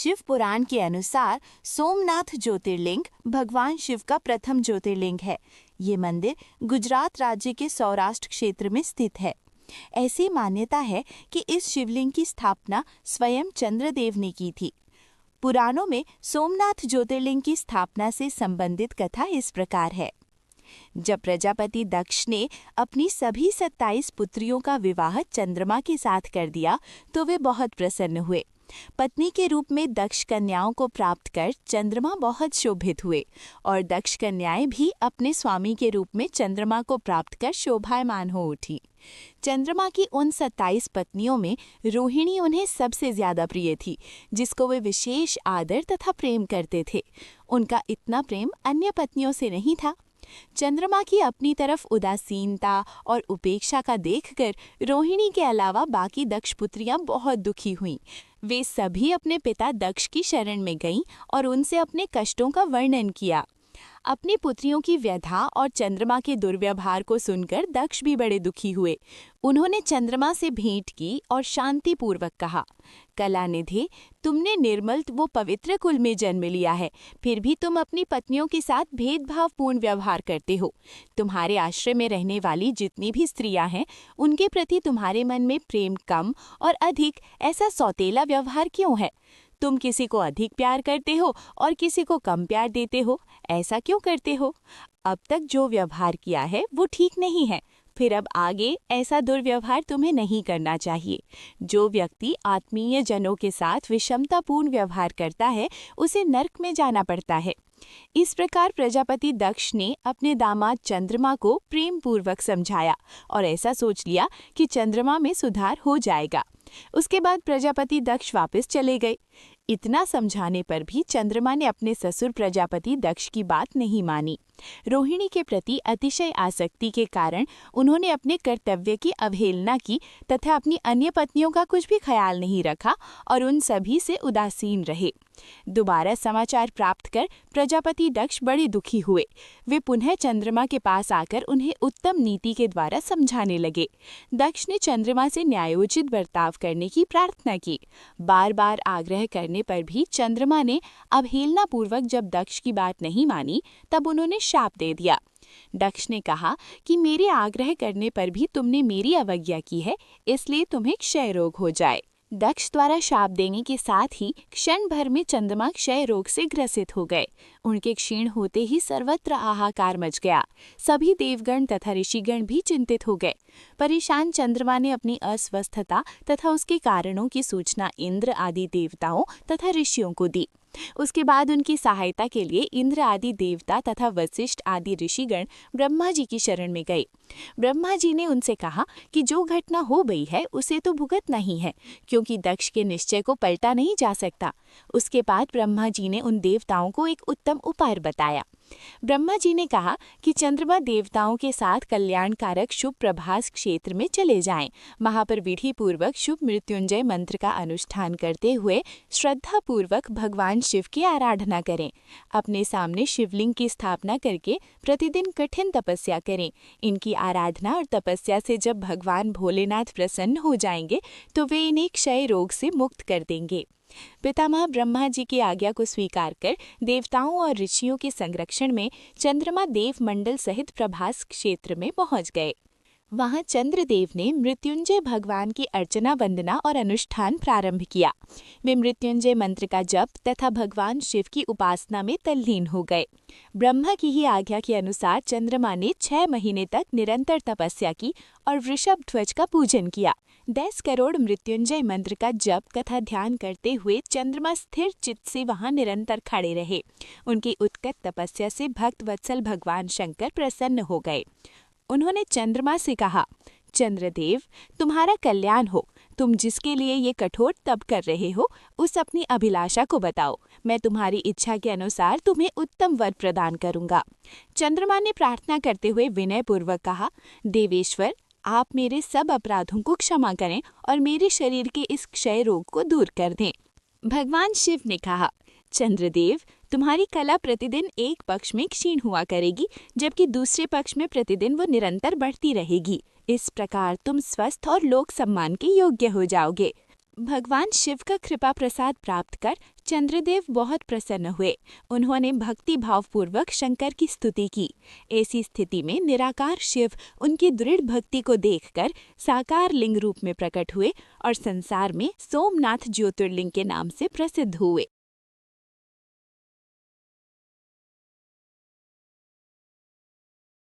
शिव पुराण के अनुसार सोमनाथ ज्योतिर्लिंग भगवान शिव का प्रथम ज्योतिर्लिंग है। ये मंदिर गुजरात राज्य के सौराष्ट्र क्षेत्र में स्थित है। ऐसी मान्यता है कि इस शिवलिंग की स्थापना स्वयं चंद्रदेव ने की थी। पुराणों में सोमनाथ ज्योतिर्लिंग की स्थापना से संबंधित कथा इस प्रकार है। जब प्रजापति दक्ष ने अपनी सभी 27 पुत्रियों का विवाह चंद्रमा के साथ कर दिया तो वे बहुत प्रसन्न हुए। पत्नी के रूप में दक्ष कन्याओं को प्राप्त कर चंद्रमा बहुत शोभित हुए और दक्ष कन्याएं भी अपने स्वामी के रूप में चंद्रमा को प्राप्त कर शोभायमान हो उठी। चंद्रमा की उन 27 पत्नियों में रोहिणी उन्हें सबसे ज्यादा प्रिय थी, जिसको वे विशेष आदर तथा प्रेम करते थे। उनका इतना प्रेम अन्य पत्नियों से नहीं था। चंद्रमा की अपनी तरफ उदासीनता और उपेक्षा का देखकर रोहिणी के अलावा बाकी दक्ष पुत्रियां बहुत दुखी हुईं। वे सभी अपने पिता दक्ष की शरण में गईं और उनसे अपने कष्टों का वर्णन किया। अपनी पुत्रियों की व्यथा और चंद्रमा के दुर्व्यवहार को सुनकर दक्ष भी बड़े दुखी हुए। उन्होंने चंद्रमा से भेंट की और शांतिपूर्वक कहा, कलानिधि, तुमने निर्मल व पवित्र कुल में जन्म लिया है, फिर भी तुम अपनी पत्नियों के साथ भेदभावपूर्ण व्यवहार करते हो। तुम्हारे आश्रय में रहने वाली जितनी भी स्त्रियां हैं, उनके प्रति तुम्हारे मन में प्रेम कम और अधिक ऐसा सौतेला व्यवहार क्यों है? तुम किसी को अधिक प्यार करते हो और किसी को कम प्यार देते हो। ऐसा क्यों करते हो? अब तक जो व्यवहार किया है वो ठीक नहीं है। फिर अब आगे ऐसा दुर्व्यवहार तुम्हें नहीं करना चाहिए। जो व्यक्ति आत्मीय जनों के साथ विषमतापूर्ण व्यवहार करता है, उसे नरक में जाना पड़ता है। इस प्रकार प्रजापति दक्ष ने अपने दामाद चंद्रमा को प्रेम पूर्वक समझाया और ऐसा सोच लिया कि चंद्रमा में सुधार हो जाएगा। उसके बाद प्रजापति दक्ष वापस चले गए। इतना समझाने पर भी चंद्रमा ने अपने ससुर प्रजापति दक्ष की बात नहीं मानी। रोहिणी के प्रति अतिशय आसक्ति के कारण उन्होंने अपने कर्तव्य की अवहेलना की तथा अपनी अन्य पत्नियों का कुछ भी ख्याल नहीं रखा और उन सभी से उदासीन रहे। दोबारा समाचार प्राप्त कर प्रजापति दक्ष बड़े दुखी हुए। वे पुनः चंद्रमा के पास आकर उन्हें उत्तम नीति के द्वारा समझाने लगे। दक्ष ने चंद्रमा से न्यायोचित बर्ताव करने की प्रार्थना की। बार बार आग्रह करने पर भी चंद्रमा ने अवहेलना पूर्वक जब दक्ष की बात नहीं मानी, तब उन्होंने शाप दे दिया। दक्ष ने कहा कि मेरे आग्रह करने पर भी तुमने मेरी अवज्ञा की है, इसलिए तुम्हें क्षय रोग हो जाए। दक्ष द्वारा शाप देने के साथ ही क्षण भर में चंद्रमा क्षय रोग से ग्रसित हो गए। उनके क्षीण होते ही सर्वत्र हाहाकार मच गया। सभी देवगण तथा ऋषिगण भी चिंतित हो गए। परेशान चंद्रमा ने अपनी अस्वस्थता तथा उसके कारणों की सूचना इंद्र आदि देवताओं तथा ऋषियों को दी। उसके बाद उनकी सहायता के लिए इंद्र आदि देवता तथा वशिष्ठ आदि ऋषिगण ब्रह्मा जी की शरण में गए। ब्रह्मा जी ने उनसे कहा कि जो घटना हो गई है उसे तो भुगतना ही है, क्योंकि दक्ष के निश्चय को पलटा नहीं जा सकता। उसके बाद ब्रह्मा जी ने उन देवताओं को एक उत्तम उपाय बताया। ब्रह्मा जी ने कहा कि चंद्रमा देवताओं के साथ कल्याणकारक शुभ प्रभास क्षेत्र में चले जाएं। वहां पर विधि पूर्वक शुभ मृत्युंजय मंत्र का अनुष्ठान करते हुए श्रद्धा पूर्वक भगवान शिव की आराधना करें। अपने सामने शिवलिंग की स्थापना करके प्रतिदिन कठिन तपस्या करें। इनकी आराधना और तपस्या से जब भगवान भोलेनाथ प्रसन्न हो जाएंगे तो वे इन्हें क्षय रोग से मुक्त कर देंगे। पितामह ब्रह्मा जी की आज्ञा को स्वीकार कर देवताओं और ऋषियों के संरक्षण में चंद्रमा देव मंडल सहित प्रभास क्षेत्र में पहुंच गए। वहां चंद्रदेव ने मृत्युंजय भगवान की अर्चना वंदना और अनुष्ठान प्रारंभ किया। वे मृत्युंजय मंत्र का जप तथा भगवान शिव की उपासना में तल्लीन हो गए। ब्रह्मा की ही आज्ञा के अनुसार चंद्रमा ने 6 महीने तक निरंतर तपस्या की और वृषभ ध्वज का पूजन किया। 10 करोड़ मृत्युंजय मंत्र का जप तथा ध्यान करते हुए चंद्रमा स्थिर चित्त से वहां निरंतर खड़े रहे। उनकी उत्कट तपस्या से भक्त वत्सल भगवान शंकर प्रसन्न हो गए। उन्होंने चंद्रमा से कहा, चंद्रदेव, तुम्हारा कल्याण हो। तुम जिसके लिए ये कठोर तप कर रहे हो, उस अपनी अभिलाषा को बताओ। मैं तुम्हारी इच्छा के अनुसार तुम्हें उत्तम वर प्रदान करूंगा। चंद्रमा ने प्रार्थना करते हुए विनय पूर्वक कहा, देवेश्वर, आप मेरे सब अपराधों को क्षमा करें और मेरे शरीर के इस क्षय रोग को दूर कर दें। भगवान शिव ने कहा, चंद्रदेव, तुम्हारी कला प्रतिदिन एक पक्ष में क्षीण हुआ करेगी, जबकि दूसरे पक्ष में प्रतिदिन वो निरंतर बढ़ती रहेगी। इस प्रकार तुम स्वस्थ और लोक सम्मान के योग्य हो जाओगे। भगवान शिव का कृपा प्रसाद प्राप्त कर चंद्रदेव बहुत प्रसन्न हुए। उन्होंने भक्ति भावपूर्वक शंकर की स्तुति की। ऐसी स्थिति में निराकार शिव उनकी दृढ़ भक्ति को देखकर साकार लिंग रूप में प्रकट हुए और संसार में सोमनाथ ज्योतिर्लिंग के नाम से प्रसिद्ध हुए।